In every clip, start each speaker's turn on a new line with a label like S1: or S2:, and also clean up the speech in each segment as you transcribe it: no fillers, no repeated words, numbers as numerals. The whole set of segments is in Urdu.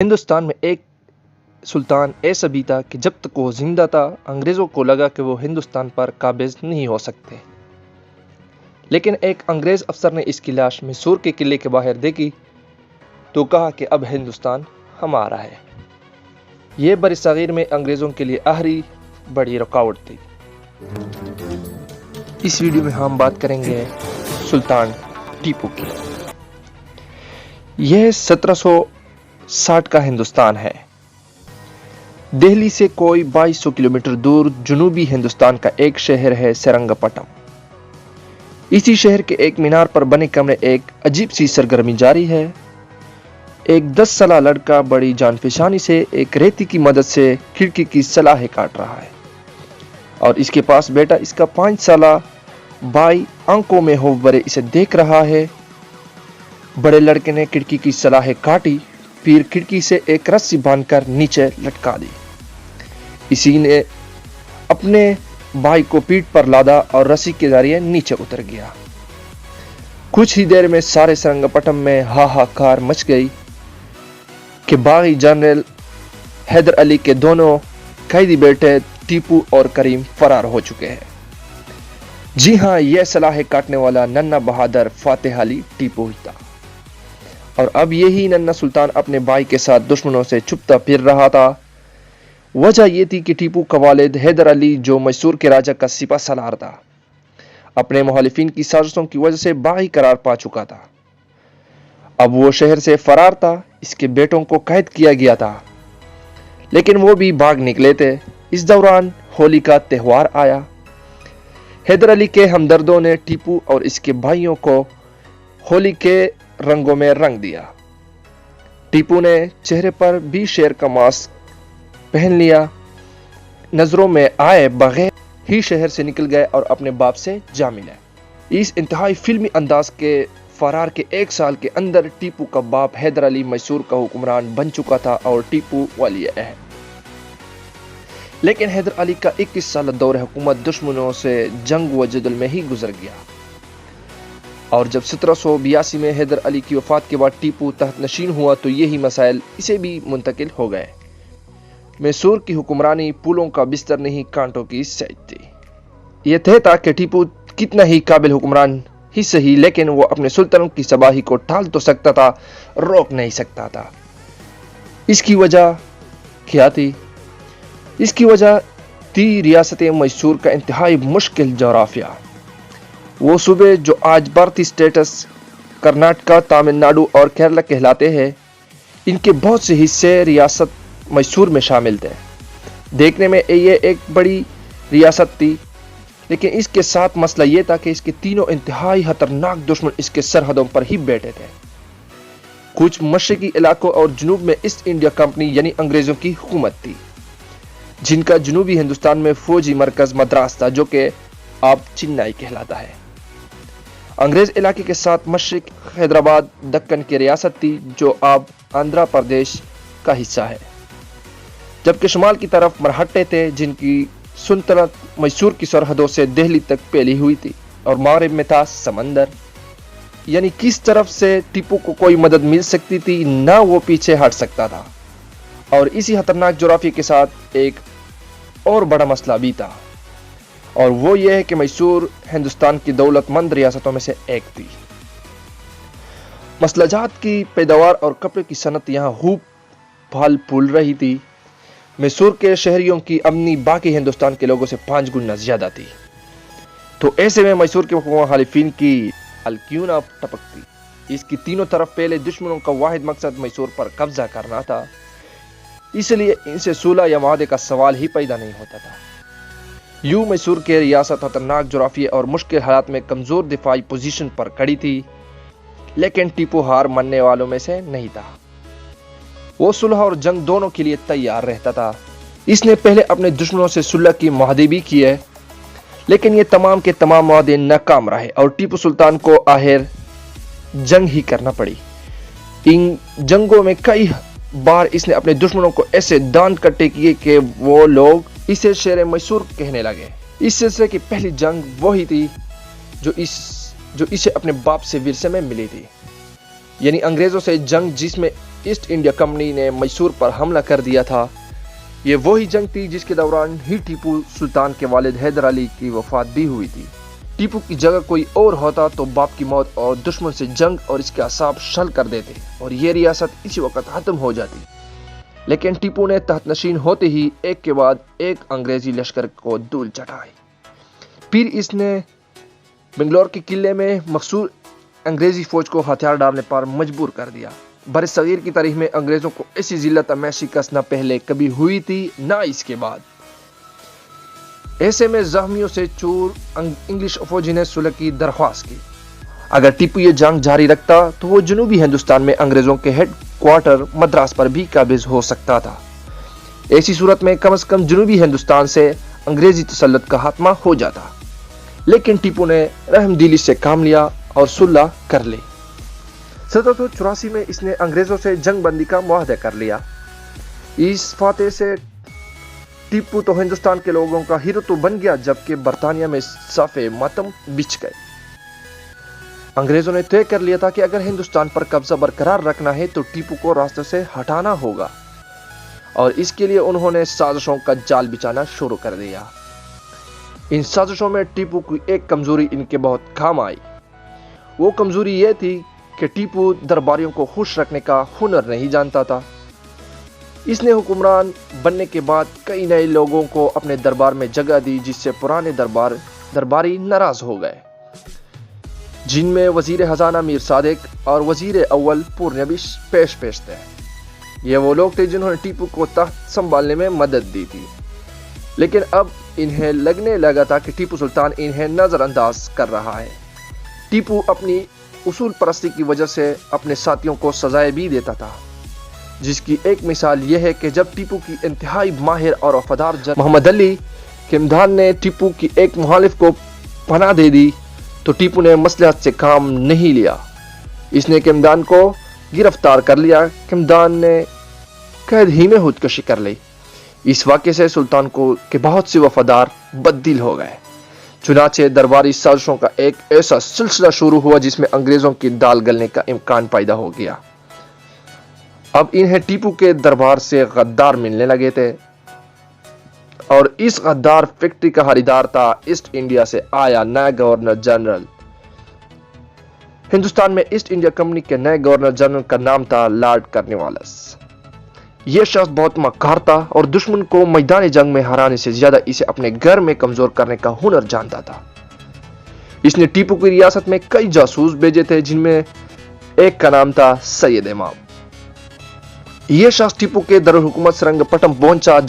S1: ہندوستان میں ایک سلطان ایسا بھی تھا کہ جب تک وہ زندہ تھا انگریزوں کو لگا کہ وہ ہندوستان پر قابض نہیں ہو سکتے، لیکن ایک انگریز افسر نے اس کی لاش میسور کے قلعے کے باہر دیکھی تو کہا کہ اب ہندوستان ہمارا ہے۔ یہ برصغیر میں انگریزوں کے لیے آخری بڑی رکاوٹ تھی۔ اس ویڈیو میں ہم بات کریں گے سلطان ٹیپو کی۔ یہ 1760 کا ہندوستان ہے۔ دہلی سے کوئی 2200 کلومیٹر دور جنوبی ہندوستان کا ایک شہر ہے سرنگ پٹم۔ اسی شہر کے ایک مینار پر بنے کمرے ایک عجیب سی سرگرمی جاری ہے۔ ایک 10 سالہ لڑکا بڑی جان فشانی سے ایک ریتی کی مدد سے کھڑکی کی صلاحیں کاٹ رہا ہے، اور اس کے پاس بیٹا اس کا 5 سالہ بھائی آنکھوں میں ہوف بھرے اسے دیکھ رہا ہے۔ بڑے لڑکے نے کھڑکی کی صلاحیں کاٹی، پھر کھڑکی سے ایک رسی باندھ کر نیچے لٹکا دی۔ اسی نے اپنے بھائی کو پیٹھ پر لادا اور رسی کے ذریعے نیچے اتر گیا۔ کچھ ہی دیر میں سارے سرنگ پٹم میں ہاہاکار مچ گئی کہ باغی جنرل حیدر علی کے دونوں قیدی بیٹے ٹیپو اور کریم فرار ہو چکے ہیں۔ جی ہاں، یہ صلاحیں کاٹنے والا ننھا بہادر فاتح علی ٹیپو ہی تھا، اور اب یہی ننھا سلطان اپنے بھائی کے ساتھ دشمنوں سے چھپتا پھر رہا تھا۔ وجہ یہ تھی کہ ٹیپو کا والد حیدر علی، جو میسور کے راجا کا سپہ سالار تھا، اپنے مخالفین کی سازشوں کی وجہ سے باغی قرار پا چکا تھا۔ اب وہ شہر سے فرار تھا، اس کے بیٹوں کو قید کیا گیا تھا، لیکن وہ بھی بھاگ نکلے تھے۔ اس دوران ہولی کا تہوار آیا۔ حیدر علی کے ہمدردوں نے ٹیپو اور اس کے بھائیوں کو ہولی کے رنگوں میں رنگ دیا۔ ٹیپو نے چہرے پر بھی شیر کا ماسک پہن لیا، نظروں میں آئے بغیر ہی شہر سے نکل گئے اور اپنے باپ سے جا ملے۔ اس انتہائی فلمی انداز کے فرار کے 1 سال کے اندر ٹیپو کا باپ حیدر علی میسور کا حکمران بن چکا تھا اور ٹیپو ولی عہد۔ لیکن حیدر علی کا 21 سالہ دور حکومت دشمنوں سے جنگ و جدل میں ہی گزر گیا، اور جب 1782 میں حیدر علی کی وفات کے بعد ٹیپو تحت نشین ہوا تو یہی مسائل اسے بھی منتقل ہو گئے۔ میسور کی حکمرانی پھولوں کا بستر نہیں، کانٹوں کی سیج تھی۔ یہ طے تھا کہ ٹیپو کتنا ہی قابل حکمران ہی صحیح، لیکن وہ اپنے سلطنت کی تباہی کو ٹال تو سکتا تھا، روک نہیں سکتا تھا۔ اس کی وجہ کیا تھی؟ اس کی وجہ تھی ریاست میسور کا انتہائی مشکل جغرافیہ۔ وہ صوبے جو آج بھارتی اسٹیٹس کرناٹکا، تامل ناڈو اور کیرلا کہلاتے ہیں، ان کے بہت سے حصے ریاست میسور میں شامل تھے۔ دیکھنے میں یہ ایک بڑی ریاست تھی، لیکن اس کے ساتھ مسئلہ یہ تھا کہ اس کے تینوں انتہائی خطرناک دشمن اس کے سرحدوں پر ہی بیٹھے تھے۔ کچھ مشرقی علاقوں اور جنوب میں ایسٹ انڈیا کمپنی یعنی انگریزوں کی حکومت تھی، جن کا جنوبی ہندوستان میں فوجی مرکز مدراس تھا، جو کہ اب چنئی کہلاتا ہے۔ انگریز علاقے کے ساتھ مشرق حیدرآباد دکن کی ریاست تھی، جو اب آندھرا پردیش کا حصہ ہے، جبکہ شمال کی طرف مرہٹے تھے، جن کی سلطنت میسور کی سرحدوں سے دہلی تک پھیلی ہوئی تھی، اور مغرب میں تھا سمندر۔ یعنی کس طرف سے ٹیپو کو کوئی مدد مل سکتی تھی، نہ وہ پیچھے ہٹ سکتا تھا۔ اور اسی خطرناک جغرافیے کے ساتھ ایک اور بڑا مسئلہ بھی تھا، اور وہ یہ ہے کہ میسور ہندوستان کی دولت مند ریاستوں میں سے ایک تھی۔ مسلجات کی پیداوار اور کپڑے کی صنعت یہاں خوب پھل پھول رہی تھی۔ میسور کے شہریوں کی آمدنی باقی ہندوستان کے لوگوں سے 5 گنا زیادہ تھی، تو ایسے میں میسور کے مخالفین کی کیوں نہ ٹپکتی۔ اس کی تینوں طرف پہلے دشمنوں کا واحد مقصد میسور پر قبضہ کرنا تھا، اس لیے ان سے صلح یا معاہدے کا سوال ہی پیدا نہیں ہوتا تھا۔ یوں میسور کے ریاست خطرناک جغرافیے اور مشکل حالات میں کمزور دفاعی پوزیشن پر کھڑی تھی، لیکن ٹیپو ہار ماننے والوں میں سے نہیں تھا۔ وہ صلح اور جنگ دونوں کے لیے تیار رہتا تھا۔ اس نے پہلے اپنے دشمنوں سے صلح کی معاہدے بھی کیے، لیکن یہ تمام کے تمام معاہدے ناکام رہے اور ٹیپو سلطان کو آخر جنگ ہی کرنا پڑی۔ ان جنگوں میں کئی بار اس نے اپنے دشمنوں کو ایسے دانت کٹے کیے کہ وہ لوگ اسے شیر میسور کہنے لگے۔ اس سلسلے کی پہلی جنگ وہی تھی جو اسے اپنے باپ سے ورثے میں ملی تھی، یعنی انگریزوں سے جنگ، جس میں ایسٹ انڈیا کمپنی نے میسور پر حملہ کر دیا تھا، یہ وہی جنگ تھی جس کے دوران ہی ٹیپو سلطان کے والد حیدر علی کی وفات بھی ہوئی تھی۔ ٹیپو کی جگہ کوئی اور ہوتا تو باپ کی موت اور دشمن سے جنگ اور اس کے اعصاب شل کر دیتے اور یہ ریاست اسی وقت ختم ہو جاتی، لیکن ٹیپو نے تحت نشین ہوتے ہی ایک کے بعد ایک انگریزی لشکر کو دھول چٹائی۔ پھر اس نے بنگلور کے قلعے میں مقصور انگریزی فوج کو ہتھیار ڈالنے پر مجبور کر دیا۔ بر صغیر کی تاریخ میں انگریزوں کو ایسی ذلت میں شکست نہ پہلے کبھی ہوئی تھی نہ اس کے بعد۔ ایسے میں زخمیوں سے چور انگلش فوجی نے صلح کی درخواست کی۔ اگر ٹیپو یہ جنگ جاری رکھتا تو وہ جنوبی ہندوستان میں انگریزوں کے ہیڈ کوارٹر مدراس پر بھی قابض ہو سکتا تھا۔ ایسی صورت میں کم از کم جنوبی ہندوستان سے انگریزی تسلط کا خاتمہ ہو جاتا، لیکن ٹیپو نے رحم دلی سے کام لیا اور صلح کر لی۔ 1784 میں اس نے انگریزوں سے جنگ بندی کا معاہدہ کر لیا۔ اس فاتح سے ٹیپو تو ہندوستان کے لوگوں کا ہیرو تو بن گیا، جبکہ برطانیہ میں صاف ماتم بچھ گئے۔ انگریزوں نے طے کر لیا تھا کہ اگر ہندوستان پر قبضہ برقرار رکھنا ہے تو ٹیپو کو راستے سے ہٹانا ہوگا، اور اس کے لیے انہوں نے سازشوں کا جال بچھانا شروع کر دیا۔ ان سازشوں میں ٹیپو کی ایک کمزوری ان کے بہت کام آئی۔ وہ کمزوری یہ تھی کہ ٹیپو درباریوں کو خوش رکھنے کا ہنر نہیں جانتا تھا۔ اس نے حکمران بننے کے بعد کئی نئے لوگوں کو اپنے دربار میں جگہ دی، جس سے پرانے درباری ناراض ہو گئے، جن میں وزیر خزانہ میر صادق اور وزیر اول پورنیہ بھی پیش تھے۔ یہ وہ لوگ تھے جنہوں نے ٹیپو کو تخت سنبھالنے میں مدد دی تھی، لیکن اب انہیں لگنے لگا تھا کہ ٹیپو سلطان انہیں نظر انداز کر رہا ہے۔ ٹیپو اپنی اصول پرستی کی وجہ سے اپنے ساتھیوں کو سزائیں بھی دیتا تھا، جس کی ایک مثال یہ ہے کہ جب ٹیپو کی انتہائی ماہر اور وفادار جنرل محمد علی کمدان نے ٹیپو کی ایک مخالف کو پناہ دے دی تو ٹیپو نے مصلحت سے کام نہیں لیا۔ اس نے کمدان کو گرفتار کر لیا۔ کمدان نے قید ہی میں خودکشی کر لی۔ اس واقعے سے سلطان کو کے بہت سے وفادار بددل ہو گئے۔ چنانچہ درباری سازشوں کا ایک ایسا سلسلہ شروع ہوا جس میں انگریزوں کی دال گلنے کا امکان پیدا ہو گیا۔ اب انہیں ٹیپو کے دربار سے غدار ملنے لگے تھے، اور اس غدار فیکٹری کا خریدار تھا ایسٹ انڈیا سے آیا نیا گورنر جنرل۔ ہندوستان میں ایسٹ انڈیا کمپنی کے نئے گورنر جنرل کا نام تھا لارڈ کارنوالیس۔ یہ شخص بہت مکار تھا اور دشمن کو میدان جنگ میں ہرانے سے زیادہ اسے اپنے گھر میں کمزور کرنے کا ہنر جانتا تھا۔ اس نے ٹیپو کی ریاست میں کئی جاسوس بھیجے تھے، جن میں ایک کا نام تھا سید امام۔ یہ شخص ٹیپو کے دارالحکومت سرنگ پٹم پہنچا،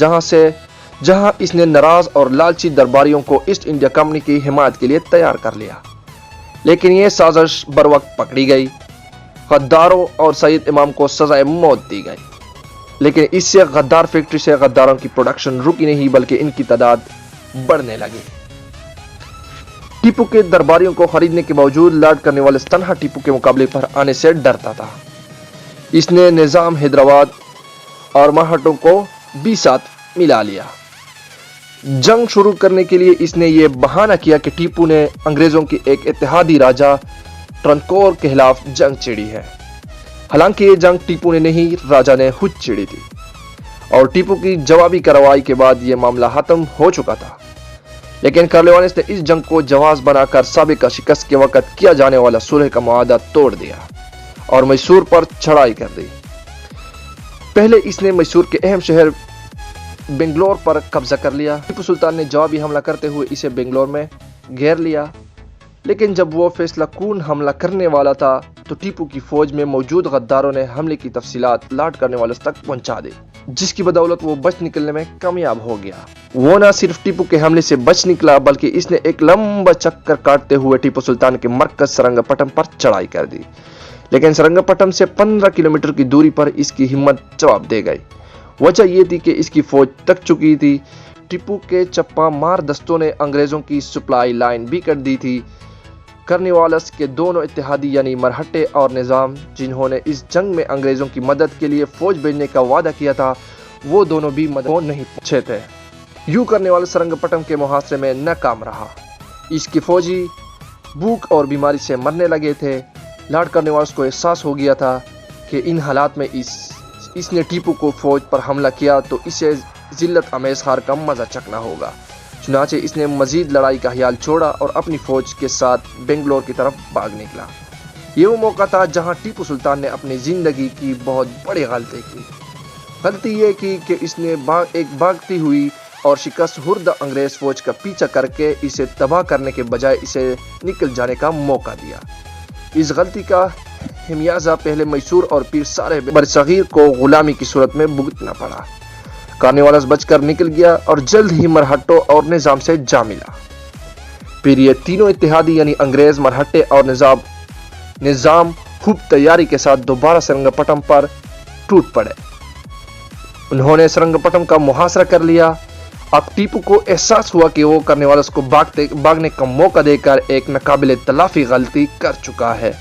S1: جہاں اس نے ناراض اور لالچی درباریوں کو ایسٹ انڈیا کمپنی کی حمایت کے لیے تیار کر لیا، لیکن یہ سازش بروقت پکڑی گئی۔ غداروں اور سید امام کو سزائے موت دی گئی، لیکن اس سے غدار فیکٹری سے غداروں کی پروڈکشن رکی نہیں بلکہ ان کی تعداد بڑھنے لگی۔ ٹیپو کے درباریوں کو خریدنے کے باوجود لارڈ کارنوالیس تنہا ٹیپو کے مقابلے پر آنے سے ڈرتا تھا۔ اس نے نظام حیدرآباد اور مراٹھوں کو بھی ساتھ ملا لیا۔ جنگ شروع کرنے کے لیے اس نے یہ بہانہ کیا کہ ٹیپو نے انگریزوں کے ایک اتحادی راجہ ٹرنکور کے خلاف جنگ چھیڑی ہے۔ حالانکہ یہ جنگ ٹیپو نے نہیں، راجہ نے خود چھیڑی تھی، اور ٹیپو کی جوابی کارروائی کے بعد یہ معاملہ ختم ہو چکا تھا، لیکن کارنوالیس نے اس جنگ کو جواز بنا کر سابقہ شکست کے وقت کیا جانے والا صلح کا معاہدہ توڑ دیا اور میسور پر چڑھائی کر دی۔ پہلے اس نے میسور کے اہم شہر بنگلور پر قبضہ کر لیا۔ ٹیپو سلطان نے جوابی حملہ کرتے ہوئے اسے بنگلور میں گھیر لیا، لیکن جب وہ فیصلہ کن حملہ کرنے والا تھا تو ٹیپو کی فوج میں موجود غداروں نے حملے کی تفصیلات لارڈ کارنوالیس تک پہنچا دی، جس کی بدولت وہ بچ نکلنے میں کامیاب ہو گیا۔ وہ نہ صرف ٹیپو کے حملے سے بچ نکلا بلکہ اس نے ایک لمبا چکر کاٹتے ہوئے ٹیپو سلطان کے مرکز سرنگ پٹم پر چڑھائی کر دی، لیکن سرنگ پٹم سے 15 کلومیٹر کی دوری پر اس کی ہمت جواب دے گئی۔ وجہ یہ تھی کہ اس کی فوج تک چکی تھی۔ ٹیپو کے چپا مار دستوں نے انگریزوں کی سپلائی لائن بھی کر دی تھی۔ کارنوالیس کے دونوں اتحادی یعنی مرہٹے اور نظام، جنہوں نے اس جنگ میں انگریزوں کی مدد کے لیے فوج بھیجنے کا وعدہ کیا تھا، وہ دونوں بھی مدد کو نہیں پہنچے تھے۔ یوں کارنوالیس سرنگ پٹم کے محاصرے میں ناکام رہا۔ اس کی فوجی بھوک اور بیماری سے مرنے لگے تھے۔ لارڈ کارنوالیس کو احساس ہو گیا تھا کہ ان حالات میں اس نے ٹیپو کو فوج پر حملہ کیا تو اسے ذلت امیز ہار کا مزہ چکھنا ہوگا۔ چنانچہ اس نے مزید لڑائی کا خیال چھوڑا اور اپنی فوج کے ساتھ بنگلور کی طرف بھاگ نکلا۔ یہ وہ موقع تھا جہاں ٹیپو سلطان نے اپنی زندگی کی بہت بڑی غلطی کی۔ غلطی یہ کی کہ اس نے ایک بھاگتی ہوئی اور شکست خوردہ انگریز فوج کا پیچھا کر کے اسے تباہ کرنے کے بجائے اسے نکل جانے کا موقع دیا۔ اس غلطی کا خمیازہ پہلے میسور اور پھر سارے برصغیر کو غلامی کی صورت میں بھگتنا پڑا۔ کارنوالیس بچ کر نکل گیا اور جلد ہی مرہٹوں اور نظام سے جا ملا۔ پھر یہ تینوں اتحادی یعنی انگریز، مرہٹے اور نظام خوب تیاری کے ساتھ دوبارہ سرنگ پٹم پر ٹوٹ پڑے۔ انہوں نے سرنگ پٹم کا محاصرہ کر لیا۔ اب ٹیپو کو احساس ہوا کہ وہ کارنوالیس کو بھاگنے کا موقع دے کر ایک ناقابل تلافی غلطی کر چکا ہے،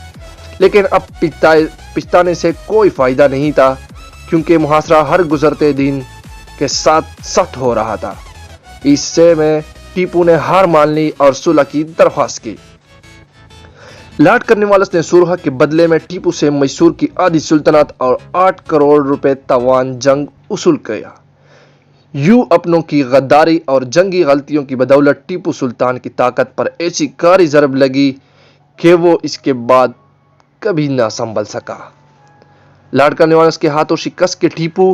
S1: لیکن اب پچھتانے سے کوئی فائدہ نہیں تھا، کیونکہ محاصرہ ہر گزرتے دن کے ساتھ سخت ہو رہا تھا۔ اس سے میں ٹیپو نے ہار مان لی اور صلح کی درخواست کی۔ لارڈ کارنوالیس نے صلح کے بدلے میں ٹیپو سے میسور کی آدھی سلطنت اور 8 کروڑ روپے تاوان جنگ وصول کیا۔ یوں اپنوں کی غداری اور جنگی غلطیوں کی بدولت ٹیپو سلطان کی طاقت پر ایسی کاری ضرب لگی کہ وہ اس کے بعد کبھی نہ سنبھل سکا۔ لارڈ کارنوالیس کے ہاتھوں شکست کے ٹیپو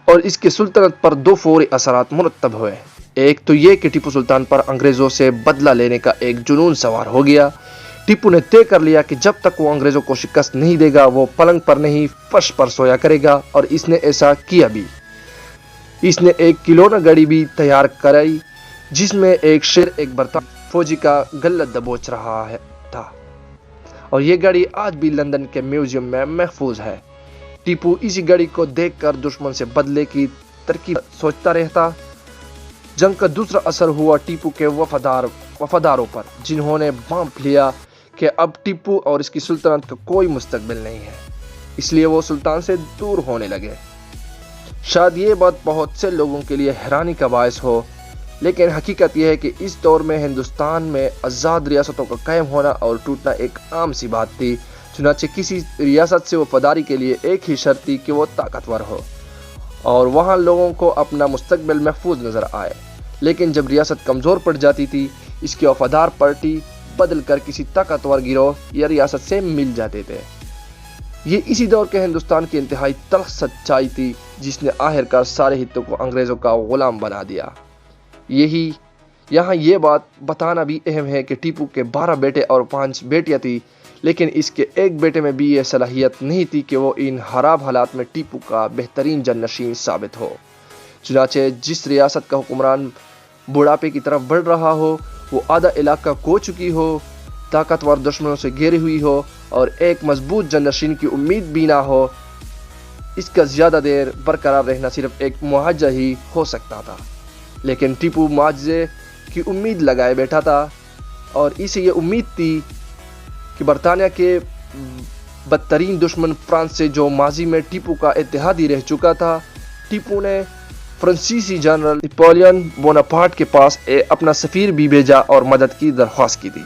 S1: اور اس کے سلطنت پر 2 فوری اثرات مرتب ہوئے۔ ایک تو یہ کہ ٹیپو سلطان پر انگریزوں سے بدلہ لینے کا ایک جنون سوار ہو گیا۔ ٹیپو نے طے کر لیا کہ جب تک وہ انگریزوں کو شکست نہیں دے گا وہ پلنگ پر نہیں فرش پر سویا کرے گا، اور اس نے ایسا کیا بھی۔ اس نے ایک کلونہ گاڑی بھی تیار کرائی جس میں ایک شیر ایک برطانوی فوجی کا غلہ دبوچ رہا تھا، اور یہ گاڑی آج بھی لندن کے میوزیم میں محفوظ ہے۔ ٹیپو اسی گاڑی کو دیکھ کر دشمن سے بدلے کی ترکیب سوچتا رہتا۔ جنگ کا دوسرا اثر ہوا ٹیپو کے وفاداروں پر، جنہوں نے بھانپ لیا کہ اب ٹیپو اور اس کی سلطنت کا کوئی مستقبل نہیں ہے، اس لیے وہ سلطان سے دور ہونے لگے۔ شاید یہ بات بہت سے لوگوں کے لیے حیرانی کا باعث ہو، لیکن حقیقت یہ ہے کہ اس دور میں ہندوستان میں آزاد ریاستوں کا قائم ہونا اور ٹوٹنا ایک عام سی بات تھی۔ چنانچہ کسی ریاست سے وفاداری کے لیے ایک ہی شرط تھی کہ وہ طاقتور ہو اور وہاں لوگوں کو اپنا مستقبل محفوظ نظر آئے۔ لیکن جب ریاست کمزور پڑ جاتی تھی، اس کے وفادار پارٹی بدل کر کسی طاقتور گروہ یا ریاست سے مل جاتے تھے۔ یہ اسی دور کے ہندوستان کی انتہائی تلخ سچائی تھی، جس نے آخرکار سارے خطوں کو انگریزوں کا غلام بنا دیا۔ یہاں یہ بات بتانا بھی اہم ہے کہ ٹیپو کے 12 بیٹے اور 5 بیٹیاں تھیں، لیکن اس کے ایک بیٹے میں بھی یہ صلاحیت نہیں تھی کہ وہ ان خراب حالات میں ٹیپو کا بہترین جانشین ثابت ہو۔ چنانچہ جس ریاست کا حکمران بڑھاپے کی طرف بڑھ رہا ہو، وہ آدھا علاقہ کھو چکی ہو، طاقتور دشمنوں سے گھیری ہوئی ہو اور ایک مضبوط جانشین کی امید بھی نہ ہو، اس کا زیادہ دیر برقرار رہنا صرف ایک معجزہ ہی ہو سکتا تھا۔ لیکن ٹیپو معجزے کی امید لگائے بیٹھا تھا، اور اسے یہ امید تھی کہ برطانیہ کے بدترین دشمن فرانس سے، جو ماضی میں ٹیپو کا اتحادی رہ چکا تھا، ٹیپو نے فرانسیسی جنرل نیپولین بوناپارٹ کے پاس اپنا سفیر بھی بھیجا اور مدد کی درخواست کی تھی۔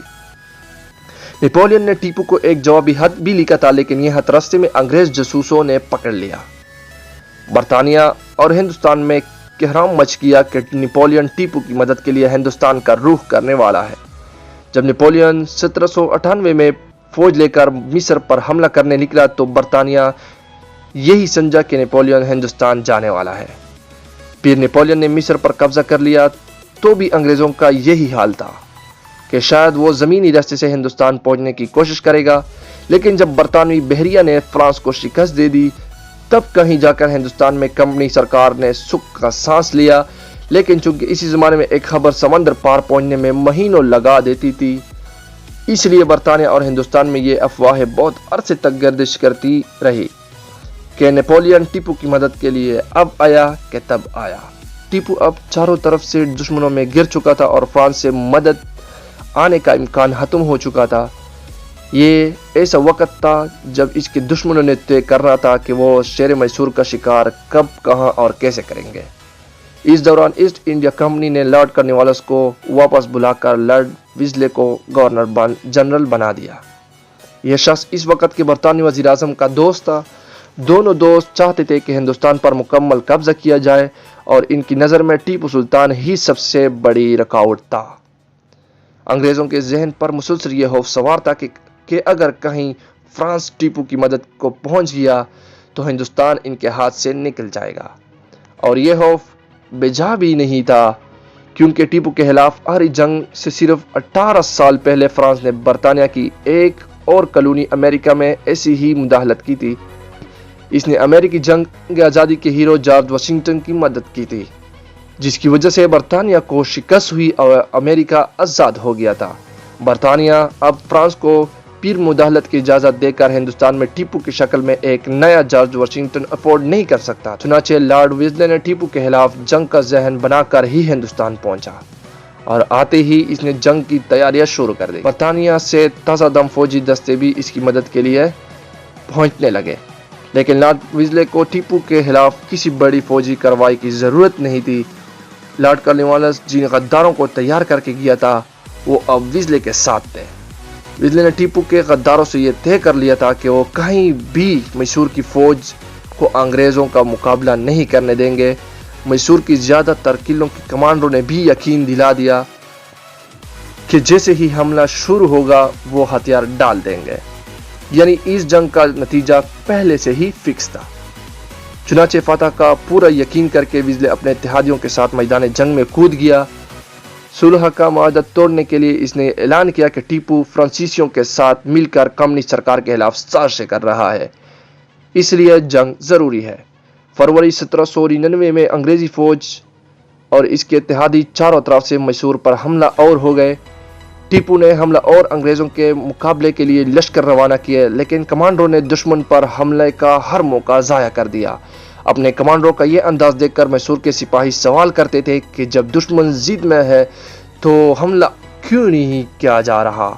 S1: نیپولین نے ٹیپو کو ایک جوابی خط بھی لکھا تھا، لیکن یہ خط راستے میں انگریز جاسوسوں نے پکڑ لیا۔ برطانیہ اور ہندوستان میں کوہرام مچ گیا کہ نیپولین ٹیپو کی مدد کے لیے ہندوستان کا رخ کرنے والا ہے۔ جب نیپولین 1798 میں فوج لے کر مصر پر حملہ کرنے نکلا تو برطانیہ یہی سمجھا کہ نیپولین ہندوستان جانے والا ہے۔ پھر نیپولین نے مصر پر قبضہ کر لیا تو بھی انگریزوں کا یہی حال تھا کہ شاید وہ زمینی راستے سے ہندوستان پہنچنے کی کوشش کرے گا، لیکن جب برطانوی بحریہ نے فرانس کو شکست دے دی تب کہیں جا کر ہندوستان میں کمپنی سرکار نے سکھ کا سانس لیا۔ لیکن چونکہ اسی زمانے میں ایک خبر سمندر پار پہنچنے میں مہینوں لگا دیتی تھی، اس لیے برطانیہ اور ہندوستان میں یہ افواہیں بہت عرصے تک گردش کرتی رہی کہ نیپولین ٹیپو کی مدد کے لیے اب آیا کہ تب آیا۔ ٹیپو اب چاروں طرف سے دشمنوں میں گر چکا تھا اور فرانس سے مدد آنے کا امکان ختم ہو چکا تھا۔ یہ ایسا وقت تھا جب اس کے دشمنوں نے طے کرنا تھا کہ وہ شیر میسور کا شکار کب، کہاں اور کیسے کریں گے۔ اس دوران ایسٹ انڈیا کمپنی نے لارڈ کارنوالیس کو واپس بلا کر لارڈ ویزلے کو گورنر جنرل بنا دیا۔ یہ شخص اس وقت کے برطانوی وزیر اعظم کا دوست تھا۔ دونوں دوست چاہتے تھے کہ ہندوستان پر مکمل قبضہ کیا جائے اور ان کی نظر میں ٹیپو سلطان ہی سب سے بڑی رکاوٹ تھا۔ انگریزوں کے ذہن پر مسلسل یہ خوف سوار تھا کہ اگر کہیں فرانس ٹیپو کی مدد کو پہنچ گیا تو ہندوستان ان کے ہاتھ سے نکل جائے گا، اور یہ خوف بے جا بھی نہیں تھا، کیونکہ ٹیپو کے خلاف آخری جنگ سے صرف 18 سال پہلے فرانس نے برطانیہ کی ایک اور کالونی امریکہ میں ایسی ہی مداخلت کی تھی۔ اس نے امریکی جنگ آزادی کے ہیرو جارج واشنگٹن کی مدد کی تھی، جس کی وجہ سے برطانیہ کو شکست ہوئی اور امریکہ آزاد ہو گیا تھا۔ برطانیہ اب فرانس کو پیر مداخلت کی اجازت دے کر ہندوستان میں ٹیپو کی شکل میں ایک نیا جارج واشنگٹن افورڈ نہیں کر سکتا۔ چنانچہ لارڈ ویلزلی نے ٹیپو کے خلاف جنگ کا ذہن بنا کر ہی ہندوستان پہنچا، اور آتے ہی اس نے جنگ کی تیاریاں شروع کر دی۔ برطانیہ سے تازہ دم فوجی دستے بھی اس کی مدد کے لیے پہنچنے لگے، لیکن لارڈ ویلزلی کو ٹیپو کے خلاف کسی بڑی فوجی کارروائی کی ضرورت نہیں تھی۔ لارڈ کارنوالیس جن غداروں کو تیار کر کے گیا تھا وہ اب ویلزلی کے ساتھ تھے۔ ویلزلی نے ٹیپو کے غداروں سے یہ طے کر لیا تھا کہ وہ کہیں بھی میسور کی فوج کو انگریزوں کا مقابلہ نہیں کرنے دیں گے۔ میسور کی زیادہ تر قلعوں کے کمانڈروں نے بھی یقین دلا دیا کہ جیسے ہی حملہ شروع ہوگا وہ ہتھیار ڈال دیں گے، یعنی اس جنگ کا نتیجہ پہلے سے ہی فکس تھا۔ چنانچہ فتح کا پورا یقین کر کے ویلزلی اپنے اتحادیوں کے ساتھ میدان جنگ میں کود گیا۔ صلح کا معاہدہ توڑنے کے لیے اس نے اعلان کیا کہ ٹیپو فرانسیسیوں کے ساتھ مل کر کمیونسٹ سرکار کے خلاف سازشیں کر رہا ہے، اس لیے جنگ ضروری ہے۔ فروری 1799 میں انگریزی فوج اور اس کے اتحادی چاروں طرف سے میسور پر حملہ آور ہو گئے۔ ٹیپو نے حملہ اور انگریزوں کے مقابلے کے لیے لشکر روانہ کیے، لیکن کمانڈروں نے دشمن پر حملے کا ہر موقع ضائع کر دیا۔ اپنے کمانڈروں کا یہ انداز دیکھ کر میسور کے سپاہی سوال کرتے تھے کہ جب دشمن ضد میں ہے تو حملہ کیوں نہیں کیا جا رہا،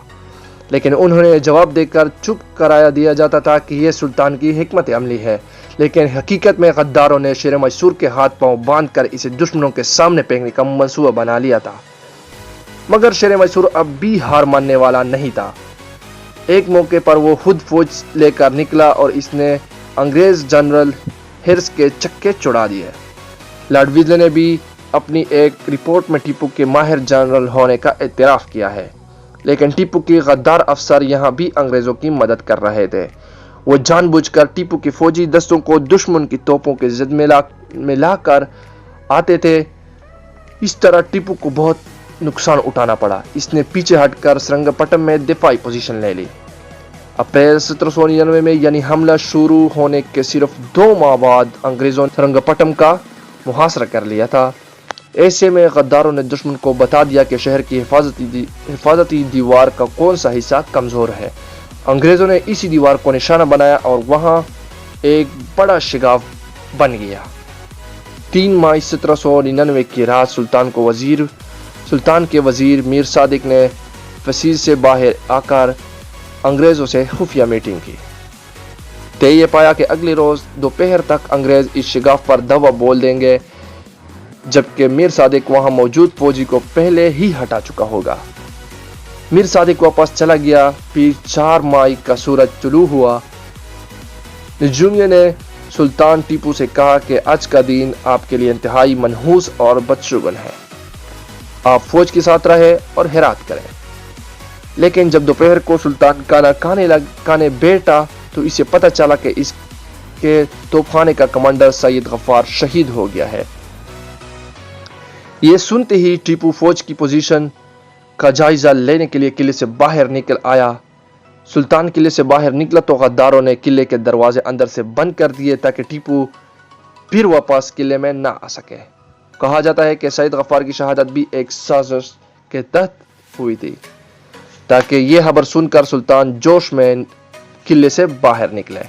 S1: لیکن انہوں نے جواب دے کر چپ کرایا دیا جاتا تھا کہ یہ سلطان کی حکمت عملی ہے، لیکن حقیقت میں غداروں نے شیر میسور کے ہاتھ پاؤں باندھ کر اسے دشمنوں کے سامنے پھینکنے کا منصوبہ بنا لیا تھا۔ مگر شیر میسور اب بھی ہار ماننے والا نہیں تھا۔ ایک موقع پر وہ خود فوج لے کر نکلا اور اس نے انگریز جنرل ہرس کے چکے چھڑا دیے۔ لارڈ ویلزلی نے بھی اپنی ایک رپورٹ میں ٹیپو کے ماہر جنرل ہونے کا اعتراف کیا ہے، لیکن ٹیپو کے غدار افسر یہاں بھی انگریزوں کی مدد کر رہے تھے۔ وہ جان بوجھ کر ٹیپو کے فوجی دستوں کو دشمن کی توپوں کے زد میں لا کر آتے تھے۔ اس طرح ٹیپو کو بہت نقصان اٹھانا پڑا۔ اس نے پیچھے ہٹ کر سرنگا پٹم میں دفاعی پوزیشن لے لی۔ اپریل 1799 میں یعنی حملہ شروع ہونے کے صرف 2 ماہ بعد انگریزوں نے سرنگا پٹم کا محاصرہ کر لیا تھا۔ ایسے میں غداروں نے دشمن کو بتا دیا کہ شہر کی حفاظتی دیوار کا کون سا حصہ کمزور ہے۔ انگریزوں نے اسی دیوار کو نشانہ بنایا اور وہاں ایک بڑا شگاف بن گیا۔ 3 مئی 1799 کی رات سلطان کے وزیر میر صادق نے فسیس سے باہر آ کر انگریزوں سے خفیہ میٹنگ کی۔ طے یہ پایا کہ اگلے روز دوپہر تک انگریز اس شگاف پر دوا بول دیں گے، جبکہ میر صادق وہاں موجود فوجی کو پہلے ہی ہٹا چکا ہوگا۔ میر صادق واپس چلا گیا۔ پھر 4 مئی کا سورج طلوع ہوا۔ نجومیہ نے سلطان ٹیپو سے کہا کہ آج کا دن آپ کے لیے انتہائی منحوس اور بدشگون ہے، آپ فوج کے ساتھ رہے اور ہرات کریں۔ لیکن جب دوپہر کو سلطان کھانا کھانے بیٹھا تو اسے پتہ چلا کہ اس کے توپخانے کا کمانڈر سید غفار شہید ہو گیا ہے۔ یہ سنتے ہی ٹیپو فوج کی پوزیشن کا جائزہ لینے کے لیے قلعے سے باہر نکل آیا۔ سلطان قلعے سے باہر نکلا تو غداروں نے قلعے کے دروازے اندر سے بند کر دیے تاکہ ٹیپو پھر واپس قلعے میں نہ آ سکے۔ کہا جاتا ہے کہ سید غفار کی شہادت بھی ایک سازش کے تحت ہوئی تھی تاکہ یہ خبر سن کر سلطان جوش میں قلعے سے باہر نکلے۔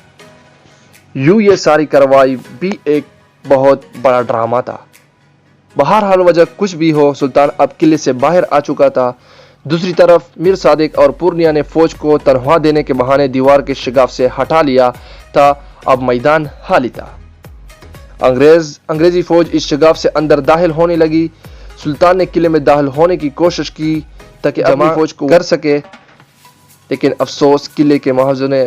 S1: یوں یہ ساری کارروائی بھی ایک بہت بڑا ڈرامہ تھا۔ بہرحال وجہ کچھ بھی ہو، سلطان اب قلعے سے باہر آ چکا تھا۔ دوسری طرف میر صادق اور پورنیا نے فوج کو تنخواہ دینے کے بہانے دیوار کے شگاف سے ہٹا لیا تھا۔ اب میدان خالی تھا۔ انگریزی فوج اس شگاف سے اندر داخل ہونے لگی۔ سلطان نے قلعے میں داخل ہونے کی کوشش کی تاکہ اپنی فوج کو کر سکے، لیکن افسوس قلعے کے محافظوں نے